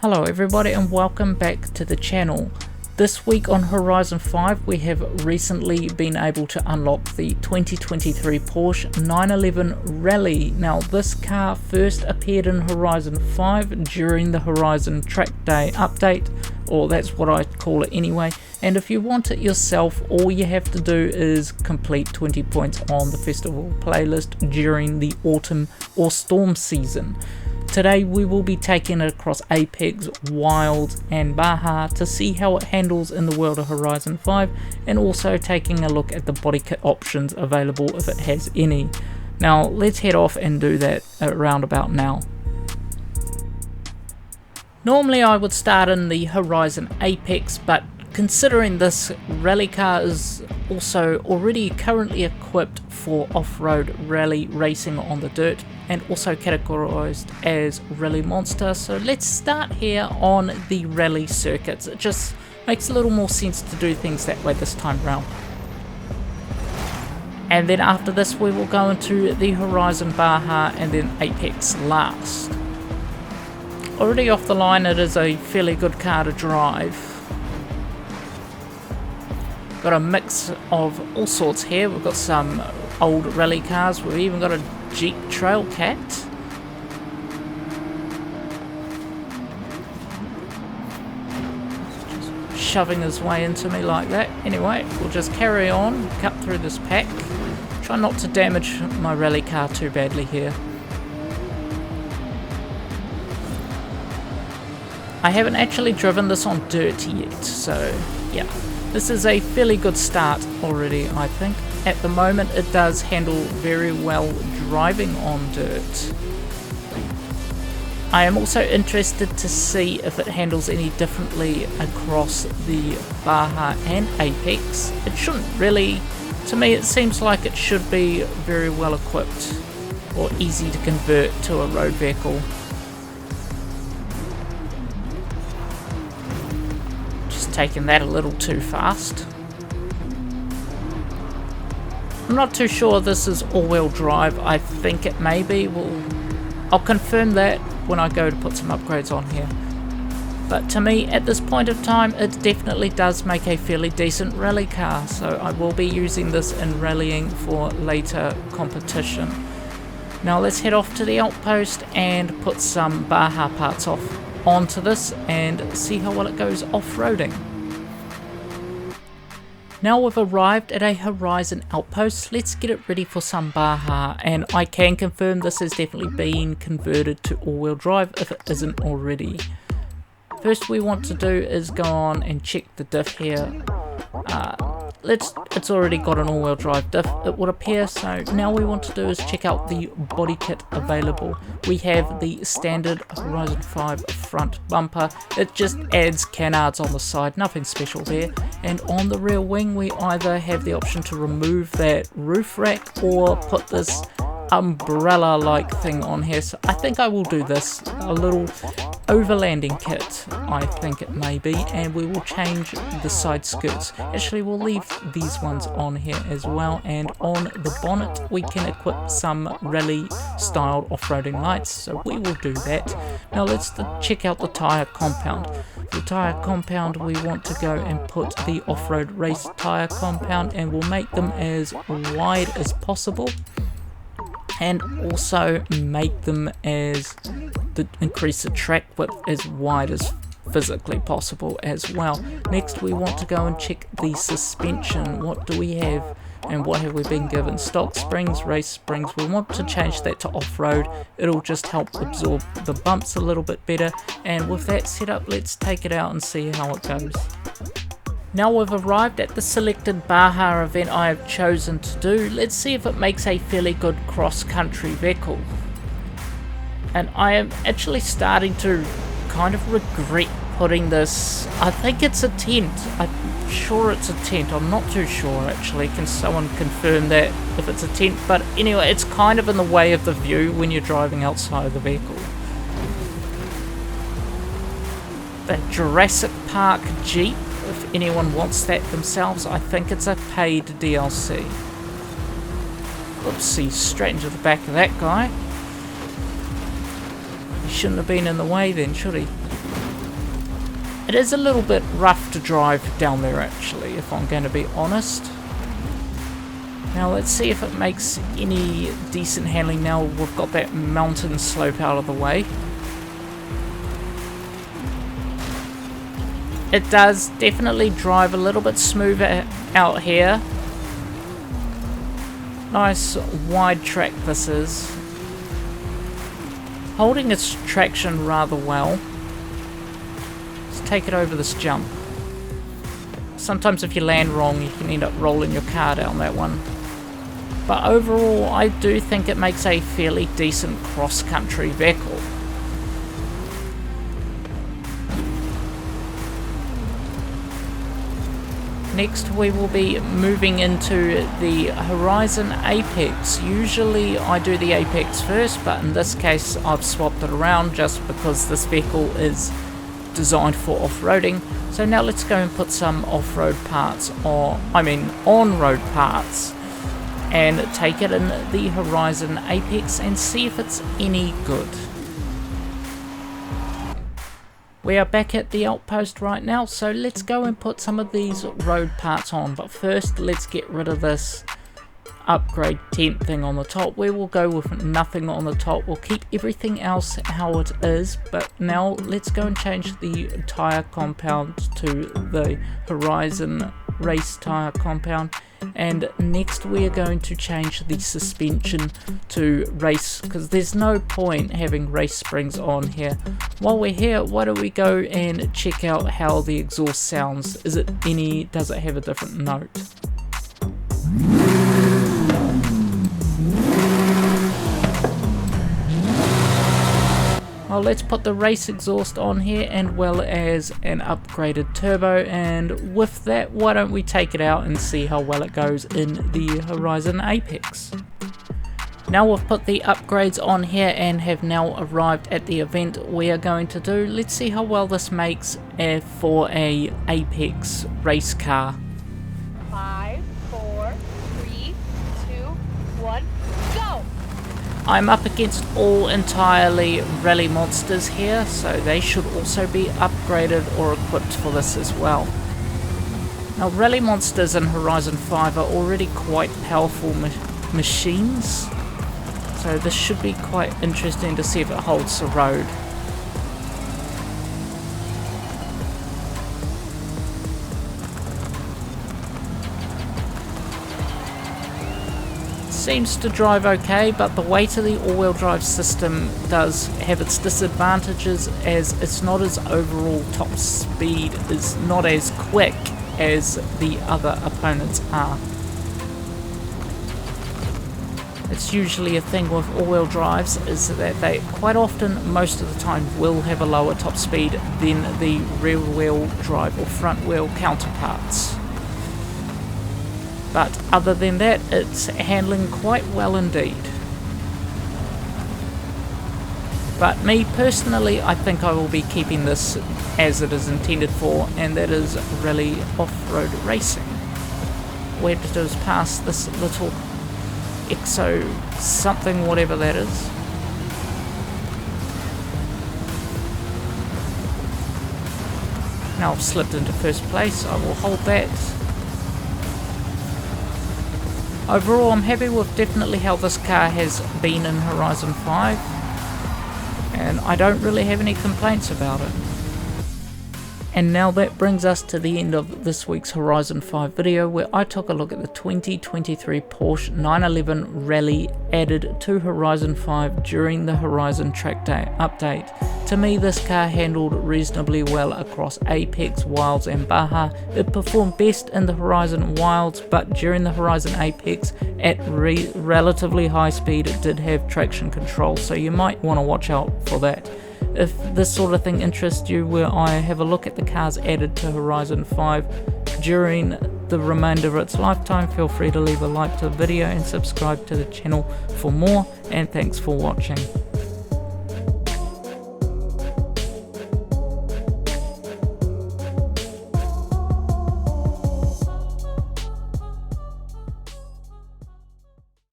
Hello everybody and welcome back to the channel. This week on Horizon 5 we have recently been able to unlock the 2023 Porsche 911 Rallye. Now this car first appeared in Horizon 5 during the Horizon Track Day update, or that's what I call it anyway, and if you want it yourself all you have to do is complete 20 points on the festival playlist during the autumn or storm season. Today we will be taking it across Apex, Wild and Baja to see how it handles in the world of Horizon 5, and also taking a look at the body kit options available if it has any. Now let's head off and do that around about now. Normally I would start in the Horizon Apex, but considering this rally car is also already currently equipped for off-road rally racing on the dirt and also categorized as Rally Monster, so let's start here on the rally circuits. It just makes a little more sense to do things that way this time round. And then after this we will go into the Horizon Baja and then Apex last. Already off the line it is a fairly good car to drive. Got a mix of all sorts here. We've got some old rally cars, we've even got a Jeep Trailcat. Just shoving his way into me like that. Anyway, we'll just carry on, cut through this pack. Try not to damage my rally car too badly here. I haven't actually driven this on dirt yet, so yeah. This is a fairly good start already, I think. At the moment it does handle very well driving on dirt. I am also interested to see if it handles any differently across the Baja and Apex. It shouldn't really. To me it seems like it should be very well equipped or easy to convert to a road vehicle. Taking that a little too fast. I'm not too sure this is all-wheel drive. I think it may be. I'll confirm that when I go to put some upgrades on here. But to me at this point of time it definitely does make a fairly decent rally car, so I will be using this in rallying for later competition. Now let's head off to the outpost and put some Baja parts onto this and see how well it goes off-roading. Now we've arrived at a Horizon outpost, let's get it ready for some Baja, and I can confirm this has definitely been converted to all-wheel drive if it isn't already. First we want to do is go on and check the diff here. It's already got an all-wheel drive diff, it would appear, so now we want to do is check out the body kit available. We have the standard Horizon 5 front bumper. It just adds canards on the side, nothing special there. And on the rear wing we either have the option to remove that roof rack or put this umbrella like thing on here, so I think I will do this, a little overlanding kit I think it may be, and we will change the side skirts. Actually we'll leave these ones on here as well, and on the bonnet we can equip some rally styled off-roading lights, so we will do that. Now let's check out the tyre compound. The tyre compound we want to go and put the off-road race tyre compound, and we'll make them as wide as possible, and also make them increase the track width as wide as physically possible as well. Next we want to go and check the suspension. What do we have and what have we been given? Stock springs, race springs. We want to change that to off-road. It'll just help absorb the bumps a little bit better, and with that set up let's take it out and see how it goes. Now we've arrived at the selected Baja event I have chosen to do. Let's see if it makes a fairly good cross-country vehicle. And I am actually starting to kind of regret putting this. I think it's a tent. I'm sure it's a tent. I'm not too sure actually. Can someone confirm that if it's a tent? But anyway, it's kind of in the way of the view when you're driving outside of the vehicle. The Jurassic Park Jeep. If anyone wants that themselves, I think it's a paid DLC. Oopsie, straight into the back of that guy. He shouldn't have been in the way then, should he? It is a little bit rough to drive down there actually, if I'm going to be honest. Now let's see if it makes any decent handling now we've got that mountain slope out of the way. It does definitely drive a little bit smoother out here. Nice wide track this is. Holding its traction rather well. Let's take it over this jump. Sometimes if you land wrong you can end up rolling your car down that one. But overall I do think it makes a fairly decent cross-country vehicle. Next we will be moving into the Horizon Apex. Usually I do the Apex first, but in this case I've swapped it around just because this vehicle is designed for off-roading. So now let's go and put some off-road parts, or on-road parts, and take it in the Horizon Apex and see if it's any good. We are back at the outpost right now, so let's go and put some of these road parts on. But first, let's get rid of this upgrade tent thing on the top. We will go with nothing on the top. We'll keep everything else how it is. But now, let's go and change the tyre compound to the Horizon race tyre compound. And next we are going to change the suspension to race, because there's no point having race springs on here. While we're here, why don't we go and check out how the exhaust sounds. Does it have a different note? Well, let's put the race exhaust on here, and well as an upgraded turbo, and with that, why don't we take it out and see how well it goes in the Horizon Apex. Now we've put the upgrades on here and have now arrived at the event we are going to do. Let's see how well this makes for a Apex race car. 5, 4, 3, 2, 1, go! I'm up against all entirely rally monsters here, so they should also be upgraded or equipped for this as well. Now rally monsters in Horizon 5 are already quite powerful machines, so this should be quite interesting to see if it holds the road. Seems to drive okay, but the weight of the all-wheel drive system does have its disadvantages, as it's not as overall top speed is not as quick as the other opponents are. It's usually a thing with all-wheel drives is that they quite often, most of the time, will have a lower top speed than the rear-wheel drive or front-wheel counterparts. But other than that, it's handling quite well indeed. But me personally, I think I will be keeping this as it is intended for, and that is rally off-road racing. All we have to do is pass this little exo something, whatever that is. Now I've slipped into first place, I will hold that. Overall, I'm happy with definitely how this car has been in Horizon 5, and I don't really have any complaints about it. And now that brings us to the end of this week's Horizon 5 video, where I took a look at the 2023 Porsche 911 Rallye added to Horizon 5 during the Horizon Track Day update. To me, this car handled reasonably well across Apex, Wilds and Baja. It performed best in the Horizon Wilds, but during the Horizon Apex at relatively high speed it did have traction control, so you might want to watch out for that. If this sort of thing interests you, where I have a look at the cars added to Horizon 5 during the remainder of its lifetime, feel free to leave a like to the video and subscribe to the channel for more, and thanks for watching.